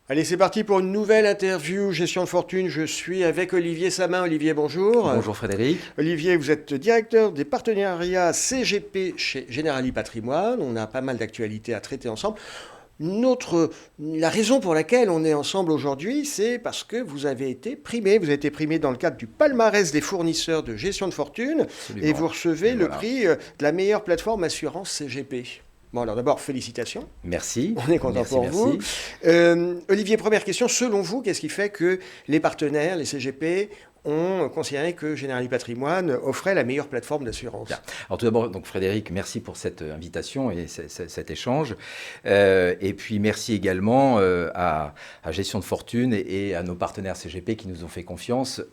Allez, c'est parti pour une nouvelle interview Gestion de fortune. Je suis avec Olivier Samin. Olivier, bonjour. Bonjour Frédéric. Olivier, vous êtes directeur des partenariats CGP chez Generali Patrimoine. On a pas mal d'actualités à traiter ensemble. La raison pour laquelle on est ensemble aujourd'hui, c'est parce que vous avez été primé. Vous avez été primé dans le cadre du palmarès des fournisseurs de gestion de fortune. Absolument. Et vous recevez Et le voilà. prix de la meilleure plateforme assurance CGP. Bon, alors d'abord, félicitations. Merci. On est content Merci, pour merci. vous. Olivier, première question. Selon vous, qu'est-ce qui fait que les partenaires, les CGP, ont considéré que Generali Patrimoine offrait la meilleure plateforme d'assurance? Bien. Alors tout d'abord, donc Frédéric, merci pour cette invitation et cet échange. Et puis merci également à Gestion de Fortune et à nos partenaires CGP qui nous ont fait confiance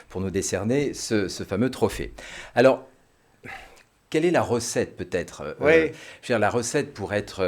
pour nous décerner ce fameux trophée. Alors, quelle est la recette peut-être Oui. Je veux dire, la recette pour être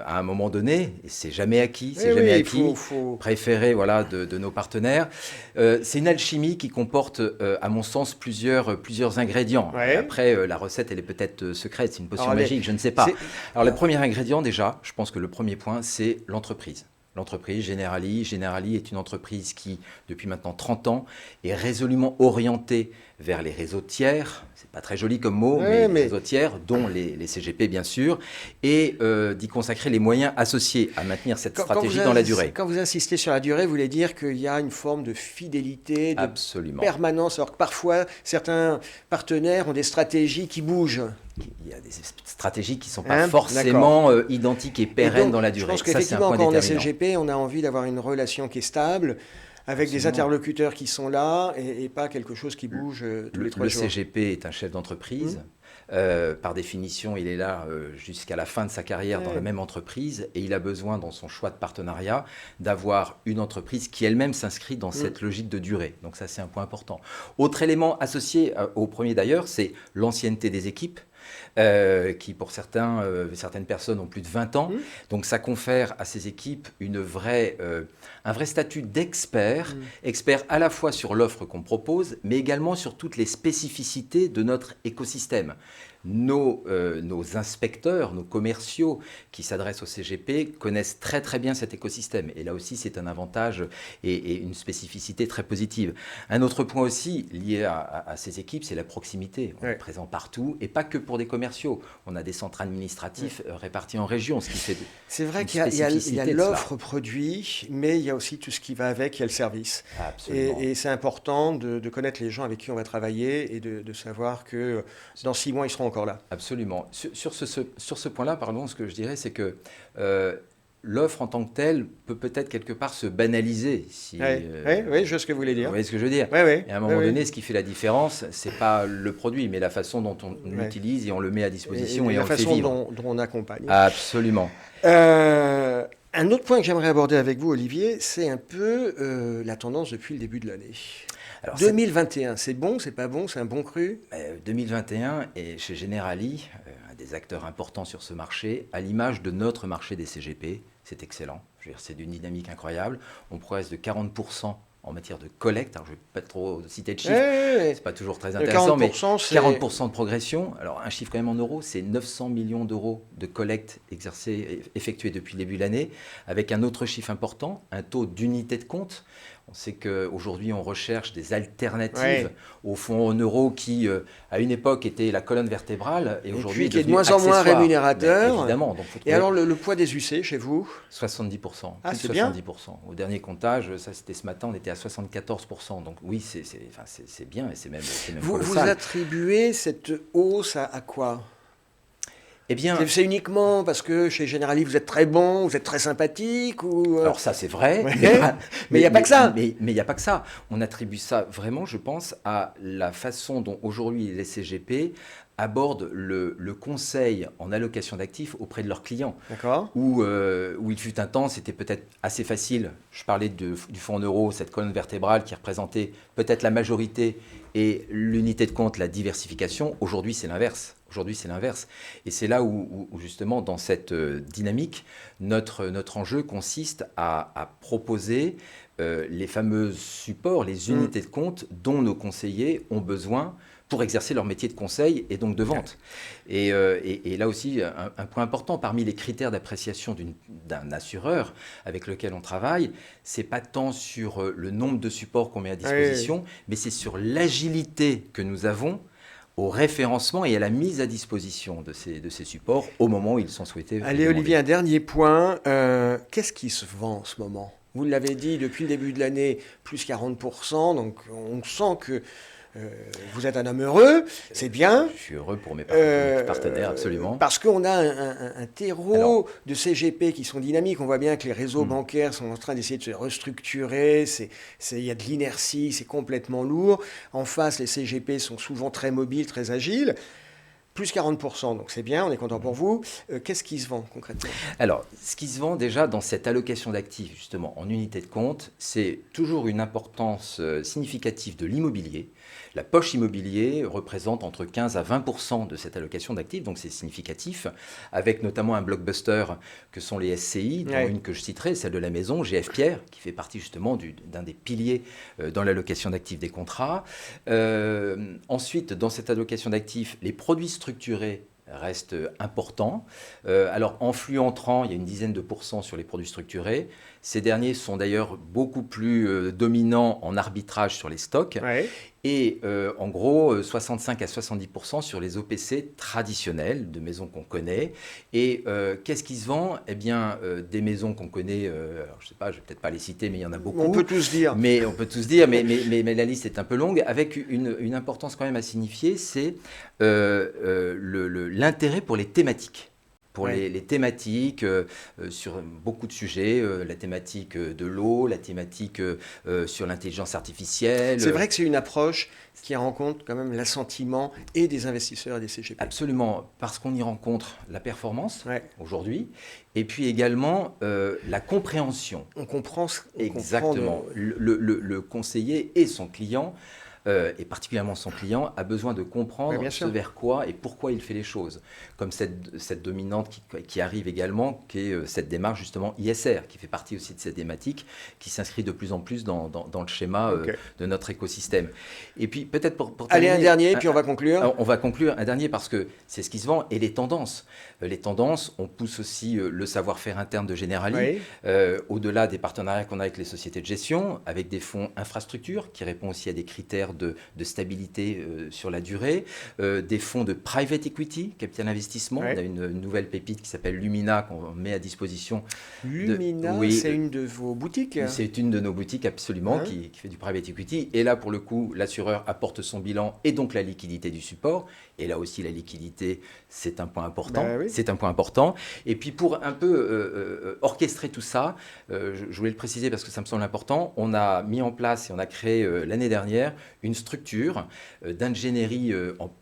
à un moment donné, et c'est jamais acquis, c'est Oui, jamais oui, acquis, faut... préféré voilà, de nos partenaires. C'est une alchimie qui comporte, à mon sens, plusieurs ingrédients. Ouais. Après, la recette, elle est peut-être secrète, c'est une potion Alors, magique, je ne sais pas. c'est- Alors, le premier ingrédient, déjà, je pense que le premier point, c'est l'entreprise. L'entreprise Generali. Generali est une entreprise qui, depuis maintenant 30 ans, est résolument orientée vers les réseaux tiers. C'est pas très joli comme mot, Ouais, mais les réseaux tiers, dont les CGP bien sûr, et d'y consacrer les moyens associés à maintenir cette stratégie dans la durée. Quand vous insistez sur la durée, vous voulez dire qu'il y a une forme de fidélité, de Absolument. permanence, alors que parfois, certains partenaires ont des stratégies qui bougent. Il y a des stratégies qui ne sont pas Hein, forcément identiques et Et pérennes donc, dans la je durée. pense Ça, c'est un qu'effectivement, point quand on est déterminant. CGP, on a envie d'avoir une relation qui est stable, avec des Absolument. interlocuteurs qui sont là, et pas quelque chose qui bouge tous les 3 Le jours. CGP est un chef d'entreprise. Par définition, il est là jusqu'à la fin de sa carrière dans Ouais. la même entreprise et il a besoin, dans son choix de partenariat, d'avoir une entreprise qui elle-même s'inscrit dans cette logique de durée. Donc ça, c'est un point important. Autre élément associé au premier d'ailleurs, c'est l'ancienneté des équipes. Qui pour certaines personnes ont plus de 20 ans. Donc ça confère à ces équipes un vrai statut d'expert, expert à la fois sur l'offre qu'on propose, mais également sur toutes les spécificités de notre écosystème. Nos inspecteurs, nos commerciaux qui s'adressent au CGP connaissent très très bien cet écosystème. Et là aussi, c'est un avantage et une spécificité très positive. Un autre point aussi lié à ces équipes, c'est la proximité. On est présent partout et pas que pour des commerciaux. On a des centres administratifs répartis en régions, ce qui fait C'est vrai une qu'il y a spécificité de l'offre produit, mais il y a aussi tout ce qui va avec, il y a le service. Absolument. Et c'est important de connaître les gens avec qui on va travailler et de savoir que dans 6 mois, ils seront encore là. Absolument. Sur ce point-là, pardon, ce que je dirais, c'est que l'offre en tant que telle peut peut-être quelque part se banaliser. Oui, je vois ce que vous voulez dire. Vous voyez ce que je veux dire? Oui, oui. Et à un moment donné, ce qui fait la différence, c'est pas le produit, mais la façon dont on l'utilise et on le met à disposition et on la le fait façon vivre. dont on accompagne. Absolument. Un autre point que j'aimerais aborder avec vous, Olivier, c'est un peu la tendance depuis le début de l'année. Alors, 2021, c'est bon, c'est pas bon, c'est un bon cru? 2021 est chez Generali un des acteurs importants sur ce marché, à l'image de notre marché des CGP. C'est excellent. Je veux dire, c'est d'une dynamique incroyable. On progresse de 40% en matière de collecte. Alors, je ne vais pas trop citer de chiffres, c'est pas toujours très intéressant, mais 40% de progression. Alors, un chiffre quand même en euros, c'est 900 millions d'euros de collecte effectuée depuis le début de l'année, avec un autre chiffre important, un taux d'unité de compte. On sait qu'aujourd'hui, on recherche des alternatives au fonds en euros qui, à une époque, était la colonne vertébrale et aujourd'hui qui est de moins en moins rémunérateur. Évidemment. Donc, et alors, le poids des UC chez vous? 70%. Ah, plus c'est de bien. 70%. Au dernier comptage, ça c'était ce matin, on était à 74%. Donc oui, c'est bien et c'est même Vous colossal. attribuez cette hausse à quoi? Eh bien, c'est uniquement parce que chez Generali, vous êtes très bon, vous êtes très sympathique ou alors ça c'est vrai, mais il n'y a pas que ça. Mais il n'y a pas que ça. On attribue ça vraiment, je pense, à la façon dont aujourd'hui les CGP abordent le conseil en allocation d'actifs auprès de leurs clients. D'accord. Où il fut un temps, c'était peut-être assez facile. Je parlais du fonds en euros, cette colonne vertébrale qui représentait peut-être la majorité et l'unité de compte, la diversification. Aujourd'hui, c'est l'inverse. Et c'est là où justement, dans cette dynamique, notre enjeu consiste à proposer les fameux supports, les unités de compte dont nos conseillers ont besoin pour exercer leur métier de conseil et donc de vente. Et là aussi, un point important, parmi les critères d'appréciation d'un assureur avec lequel on travaille, c'est pas tant sur le nombre de supports qu'on met à disposition, mais c'est sur l'agilité que nous avons au référencement et à la mise à disposition de ces supports au moment où ils sont souhaités. Allez Olivier, un dernier point. Qu'est-ce qui se vend en ce moment ? Vous l'avez dit, depuis le début de l'année, plus 40%, donc on sent que vous êtes un homme heureux, c'est bien. Je suis heureux pour mes partenaires, absolument. Parce qu'on a un terreau de CGP qui sont dynamiques. On voit bien que les réseaux bancaires sont en train d'essayer de se restructurer. Il y a de l'inertie, c'est complètement lourd. En face, les CGP sont souvent très mobiles, très agiles. Plus 40%, donc c'est bien, on est content pour vous. Qu'est-ce qui se vend concrètement ? Alors, ce qui se vend déjà dans cette allocation d'actifs, justement, en unité de compte, c'est toujours une importance significative de l'immobilier. La poche immobilier représente entre 15 à 20% de cette allocation d'actifs, donc c'est significatif, avec notamment un blockbuster que sont les SCI, dont une que je citerai, celle de la maison, GF Pierre, qui fait partie justement d'un des piliers dans l'allocation d'actifs des contrats. Ensuite, dans cette allocation d'actifs, les produits structurés reste important. Alors, en flux entrant, il y a une dizaine de pourcents sur les produits structurés. Ces derniers sont d'ailleurs beaucoup plus dominants en arbitrage sur les stocks. Et en gros, 65 à 70% sur les OPC traditionnels, de maisons qu'on connaît. Et qu'est-ce qui se vend ? Eh bien, des maisons qu'on connaît, alors, je ne sais pas, je ne vais peut-être pas les citer, mais il y en a beaucoup. On peut tous dire. Mais la liste est un peu longue, avec une importance quand même à signifier, c'est l'intérêt pour les thématiques. Pour les thématiques sur beaucoup de sujets, la thématique de l'eau, la thématique sur l'intelligence artificielle. C'est vrai que c'est une approche qui rencontre quand même l'assentiment et des investisseurs et des CGP. Absolument, parce qu'on y rencontre la performance aujourd'hui, et puis également la compréhension. On comprend exactement. Le conseiller et son client, et particulièrement son client, a besoin de comprendre ce vers quoi et pourquoi il fait les choses. Comme cette dominante qui arrive également, qui est cette démarche justement ISR, qui fait partie aussi de cette thématique, qui s'inscrit de plus en plus dans le schéma de notre écosystème. Et puis peut-être pour terminer... Allez, un dernier, puis on va conclure. On va conclure un dernier parce que c'est ce qui se vend, et les tendances. Les tendances, on pousse aussi le savoir-faire interne de Generali, au-delà des partenariats qu'on a avec les sociétés de gestion, avec des fonds infrastructures, qui répondent aussi à des critères de stabilité sur la durée, des fonds de private equity, capital investissement. On a une nouvelle pépite qui s'appelle Lumina qu'on met à disposition. Lumina, c'est une de vos boutiques ? C'est une de nos boutiques, absolument, qui fait du private equity. Et là, pour le coup, l'assureur apporte son bilan et donc la liquidité du support. Et là aussi, la liquidité, c'est un point important. C'est un point important. Et puis, pour un peu orchestrer tout ça, je voulais le préciser parce que ça me semble important, on a mis en place et on a créé l'année dernière une structure d'ingénierie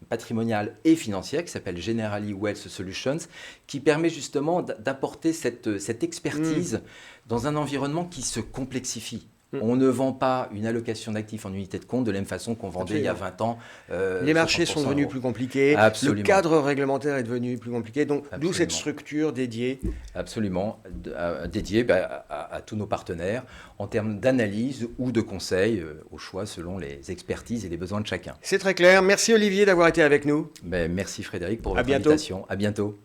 patrimoniale et financière qui s'appelle Generali Wealth Solutions, qui permet justement d'apporter cette expertise dans un environnement qui se complexifie. On ne vend pas une allocation d'actifs en unité de compte de la même façon qu'on vendait il y a 20 ans. Les marchés sont devenus plus compliqués. Absolument. Le cadre réglementaire est devenu plus compliqué. Donc, d'où cette structure dédiée. Absolument. Dédiée à tous nos partenaires en termes d'analyse ou de conseil, au choix selon les expertises et les besoins de chacun. C'est très clair. Merci Olivier d'avoir été avec nous. Merci Frédéric pour votre invitation. À bientôt.